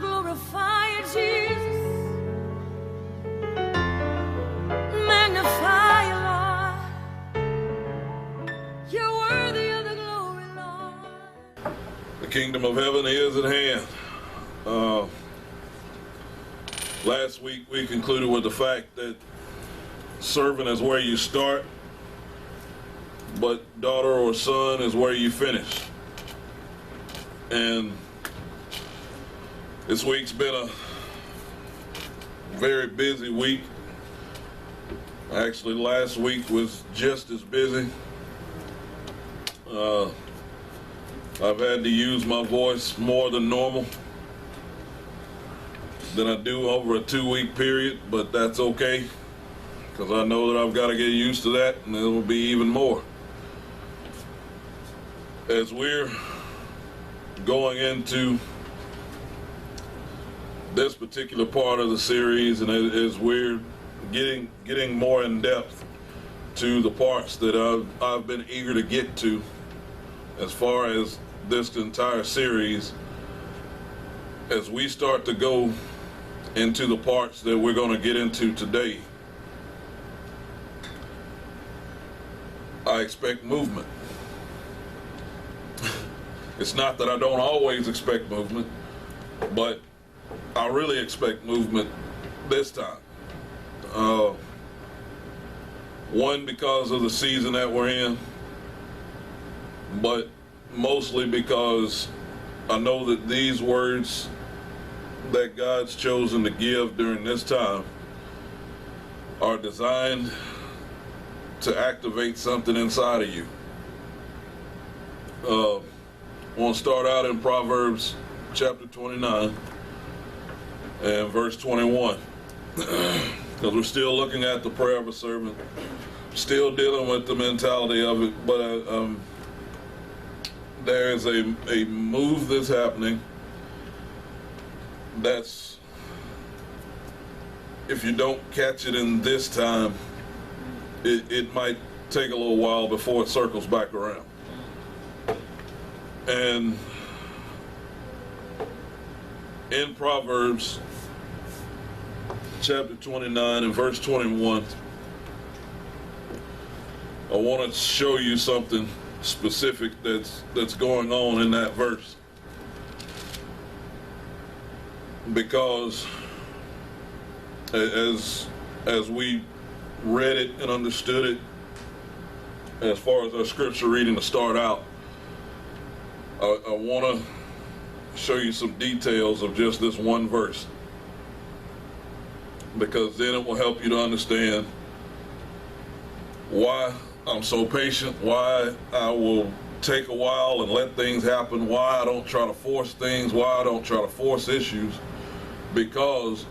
glorify you, Jesus. Magnify you, Lord. You're worthy of the glory, Lord. The kingdom of heaven is at hand. Last week we concluded with the fact that servant is where you start, but daughter or son is where you finish. And this week's been a very busy week. Actually, last week was just as busy. I've had to use my voice more than normal than I do over a 2-week period, but that's okay, because I know that I've got to get used to that, and it will be even more. As we're going into this particular part of the series, and as we're getting more in depth to the parts that I've been eager to get to as far as this entire series, as we start to go into the parts that we're going to get into today, I expect movement. It's not that I don't always expect movement, but I really expect movement this time. One, because of the season that we're in, but mostly because I know that these words that God's chosen to give during this time are designed to activate something inside of you. I want to start out in Proverbs chapter 29 and verse 21, because we're still looking at the prayer of a servant, still dealing with the mentality of it, but there is a move that's happening that's, if you don't catch it in this time, it might take a little while before it circles back around. And in Proverbs chapter 29 and verse 21, I want to show you something specific that's going on in that verse, because as we read it and understood it, as far as our scripture reading to start out, I want to show you some details of just this one verse, because then it will help you to understand why I'm so patient, why I will take a while and let things happen, why I don't try to force things, why I don't try to force issues, because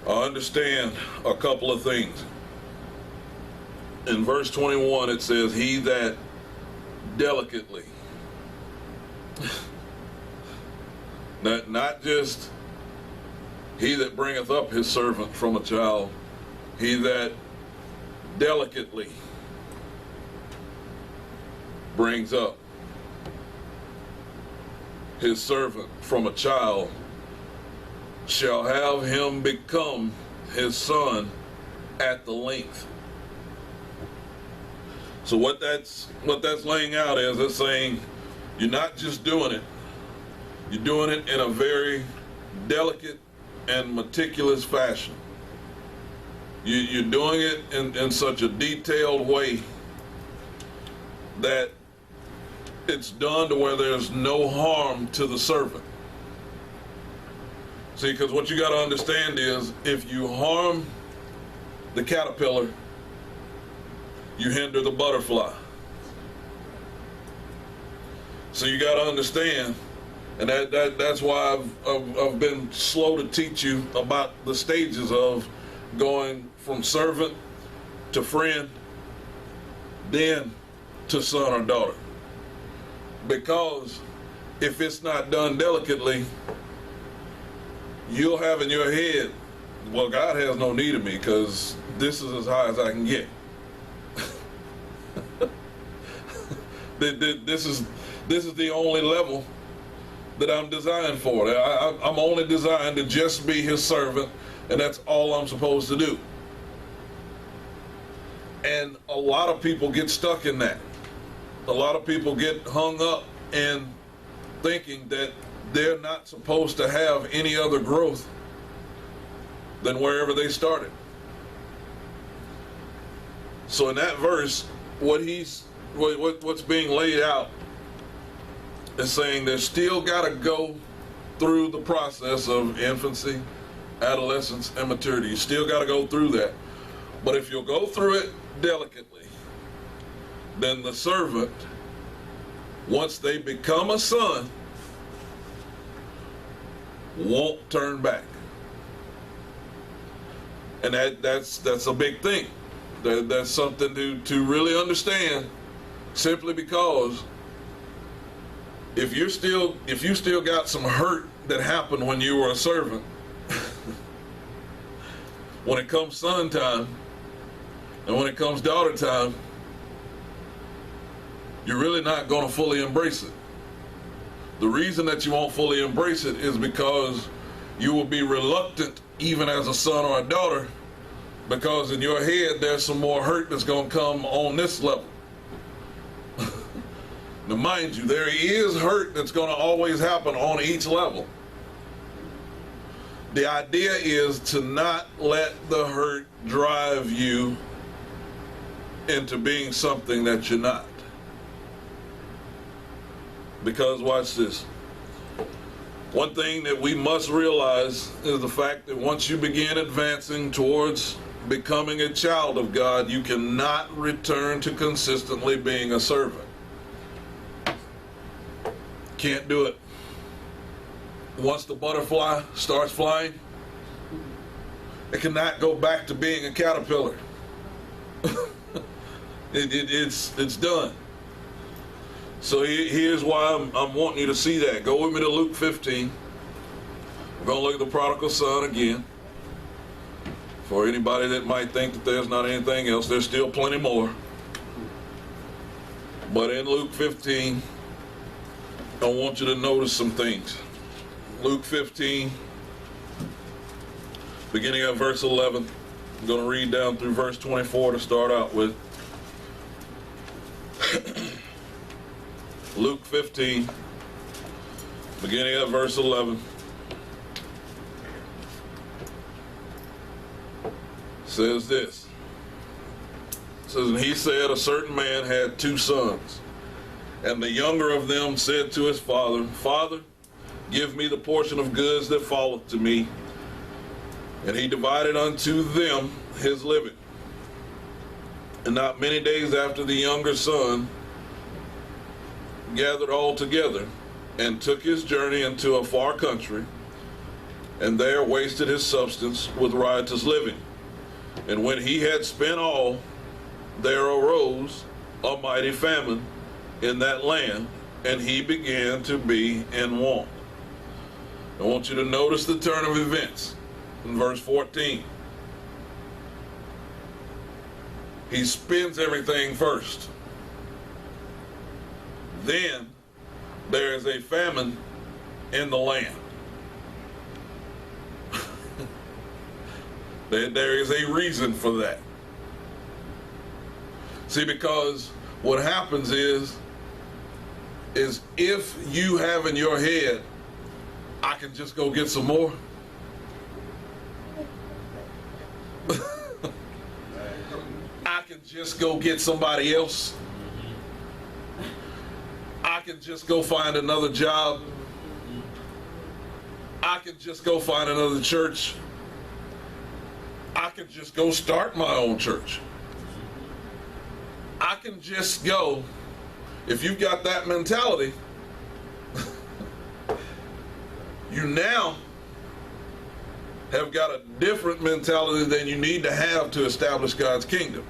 I understand a couple of things. In verse 21 it says, he that delicately, not just he that bringeth up his servant from a child, he that delicately brings up his servant from a child shall have him become his son at the length. So what that's laying out is, it's saying you're not just doing it, you're doing it in a very delicate and meticulous fashion. You're doing it in such a detailed way that it's done to where there's no harm to the servant. See, because what you got to understand is, if you harm the caterpillar, you hinder the butterfly. So you got to understand, and that's why I've been slow to teach you about the stages of going from servant to friend, then to son or daughter. Because if it's not done delicately, you'll have in your head, well, God has no need of me because this is as high as I can get. This is the only level that I'm designed for. I'm only designed to just be his servant, and that's all I'm supposed to do. And a lot of people get stuck in that. A lot of people get hung up in thinking that they're not supposed to have any other growth than wherever they started. So in that verse, what's being laid out is saying they're still got to go through the process of infancy, adolescence, and maturity. You still got to go through that. But if you'll go through it delicately, then the servant, once they become a son, won't turn back. And that's a big thing. That's something to really understand, simply because if you still got some hurt that happened when you were a servant, when it comes son time and when it comes daughter time, you're really not going to fully embrace it. The reason that you won't fully embrace it is because you will be reluctant even as a son or a daughter, because in your head there's some more hurt that's going to come on this level. Now mind you, there is hurt that's going to always happen on each level. The idea is to not let the hurt drive you into being something that you're not. Because watch this. One thing that we must realize is the fact that once you begin advancing towards becoming a child of God, you cannot return to consistently being a servant. Can't do it. Once the butterfly starts flying, it cannot go back to being a caterpillar. It's done. So here's why I'm wanting you to see that. Go with me to Luke 15. We're going to look at the prodigal son again. For anybody that might think that there's not anything else, there's still plenty more. But in Luke 15, I want you to notice some things. Luke 15, beginning at verse 11. I'm going to read down through verse 24 to start out with. Luke 15, beginning at verse 11, says this. It says, and he said, a certain man had 2 sons, and the younger of them said to his father, Father, give me the portion of goods that falleth to me. And he divided unto them his living. And not many days after, the younger son gathered all together and took his journey into a far country, and there wasted his substance with riotous living. And when he had spent all, there arose a mighty famine in that land, and he began to be in want. I want you to notice the turn of events in verse 14. He spends everything first. Then there is a famine in the land. There is a reason for that. See, because what happens is if you have in your head, I can just go get some more. I can just go get somebody else. I can just go find another job. I can just go find another church. I can just go start my own church. I can just go. If you've got that mentality, you now have got a different mentality than you need to have to establish God's kingdom.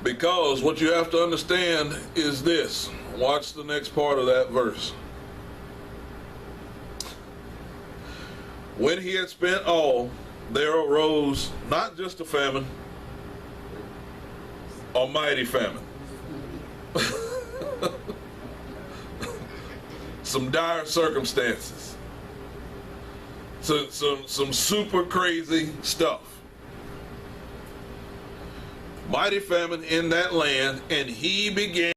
Because what you have to understand is this. Watch the next part of that verse. When he had spent all, there arose not just a famine, a mighty famine. some dire circumstances. So, some super crazy stuff. Mighty famine in that land, and he began